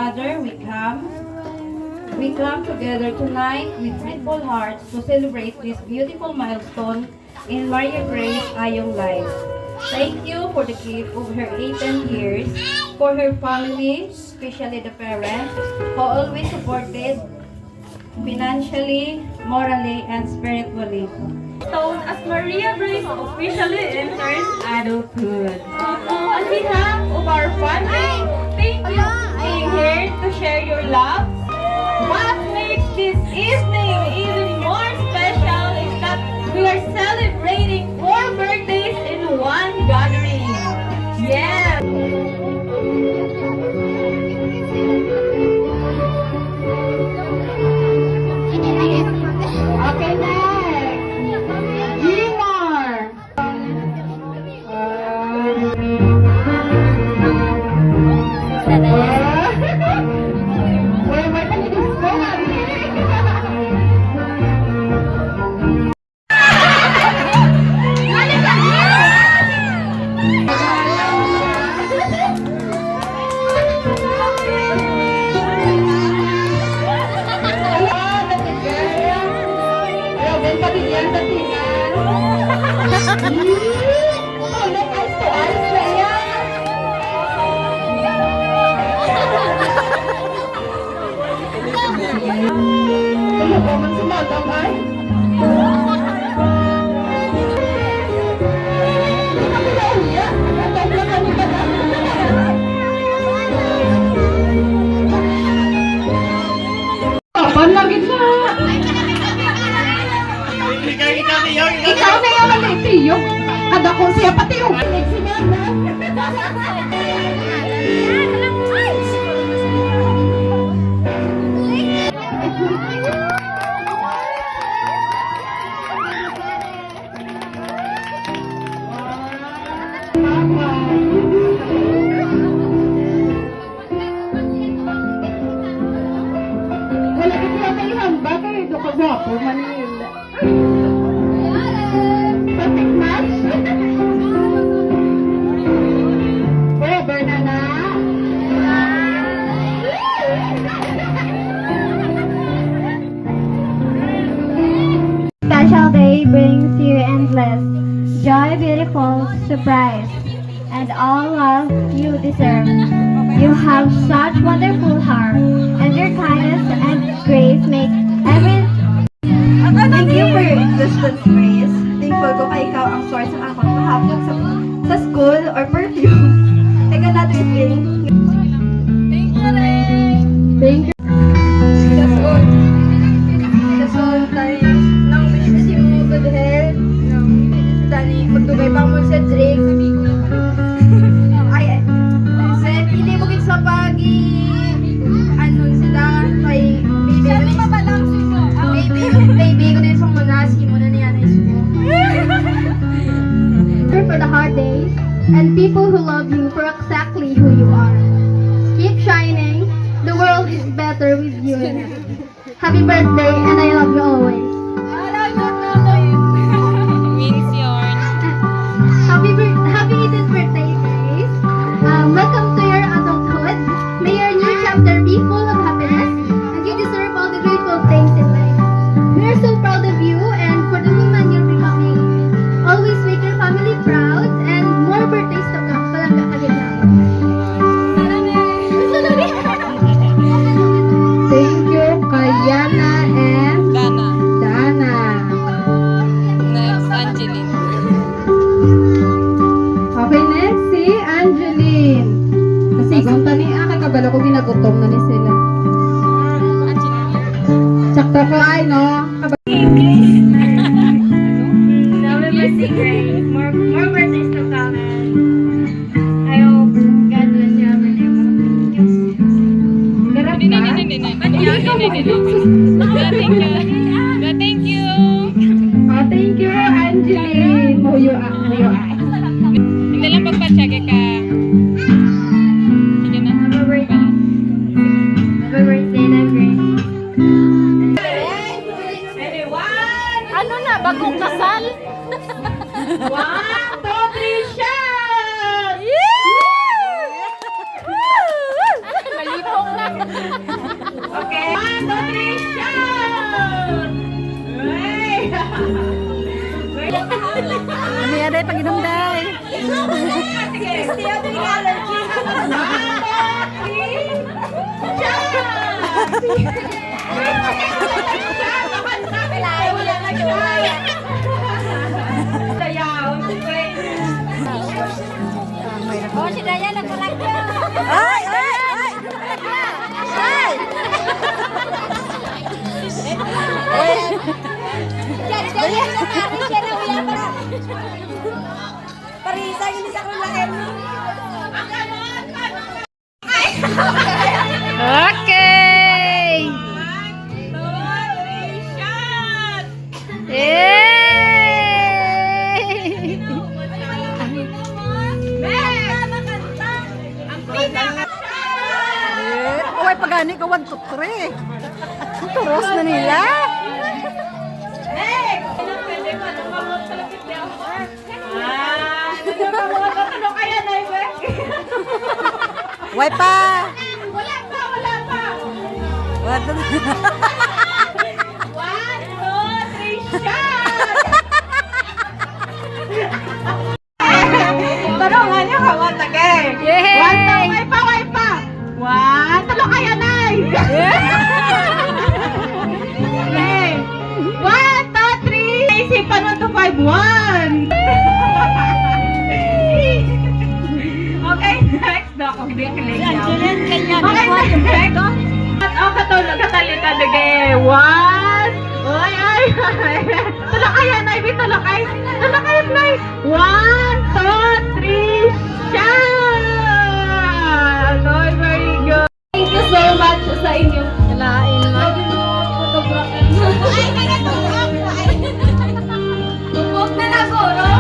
Father, we come together tonight with grateful hearts to celebrate this beautiful milestone in Maria Grace Ayong life. Thank you for the gift of her 18 years, for her family, especially the parents, who always supported financially, morally, and spiritually. As Maria Grace officially enters adulthood. On behalf of our family, thank you for being here to share your love. What makes this evening even more special is that we are celebrating 4 birthdays in one gathering. Yeah! Okay, next! Gmar! Ikaw na yung malitiyo. Kada ko siya pati yung wala ka siya kayo hamba kayo ito kagwapo Manila. Perfect match. Forever na na. Special day brings you endless joy, beautiful surprise, and all love you deserve. You have such wonderful heart, and your kindness and grace make every. Thank you for your existence, Grace. Thankful ko kay ikaw ang source ng akong mahapon sa school or perfume. I cannot refrain. Thank you. So, tayo, nang business yung good health, tani, magdugay pa mo sa Drake, sabi ko ay, sa pili mo git sa pagi, ano sila, kay baby ko din sa munasi mo na niya na isko. For the hard days and people who love you for exactly who you are. Keep shining. The world is better with you in it. Happy birthday, and I love you always. Happy 18th birthday, Grace. Welcome to your adulthood. May your new chapter be full of happiness, and you deserve all the grateful things in life. We are so proud of you and for the woman you're becoming. Always make your family proud and more birthdays to come. Palangga ka din lang. Thank you kay Yana and Dana. Next, Angeline. Okay, next si Angeline. Kasi gunta ni aking kabalo ko ginagutom na ni sila. Sakto ko ay no. Happy birthday, Grace. More birthdays to come. I hope God bless you every day mo. Garap ka? Thank you. Oh, thank you, Angeline. Muyo ay. Hindi lang magpa-check ka. Sige na. Happy birthday na, Grace. Ano na, bagong kasal? 1, 2, 3, shot! Malipong na. Okay. 1, 2, 3, shout! Hey! Ano yan ay pag-inom day? Sige. Still doing allergy. 1, 2, 3, shout! Oh, si Daya nagkalagyo. Ay! Ay! Ay! Ay! Daya nagkalagyo siya na wala pa. Parisa, hindi sa kulakin. Okay! 1, 2, 3, shout! Yay! Uy, pagani ka 1, 2, 3. Turos na nila. Uy pa. Wala pa, wala pa. 1, 2, 1, 2, 3, shout! Tulungan niyo ka, what again? Yay! 1, 2, way pa. 1, tulong kayo, Nay! Okay. 1, 2, 3. Isipan mo to 5, 1. Okay, next. Dako, bikilig niya. Okay, next. At katulog, katalitan again. 1. Ay, ay, ay. Tulong kayo, Nay. Tulong kayo. Tulong kayo, Nay. 1, 2, 3. Shout! Oh, very good. Thank you so much sa inyong Kalain mo. Ay, nagatutok. tupok na naguro.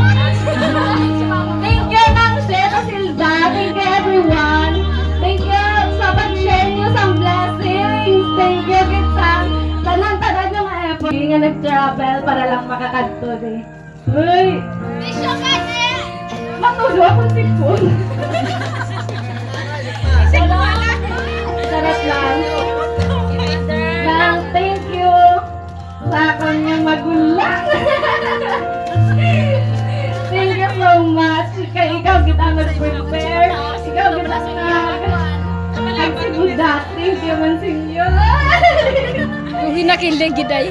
Thank you, Ma'am Sera Silva. Thank you, everyone. Thank you sa pag-share niyo sa blessings. Thank you, Gitsang. Tanan-tanan yung effort. Hindi nga nag-travel para lang makakadto eh. Uy! Bisyo ka niya. Matulo akong sipon. Sarap lang. Lang, thank you sa kanyang magulang. Thank you so much. Kaya ikaw kita nag-prepare. Ikaw kita nag-sibudat. Thank you, Monsignor. Hindi na kilig giday.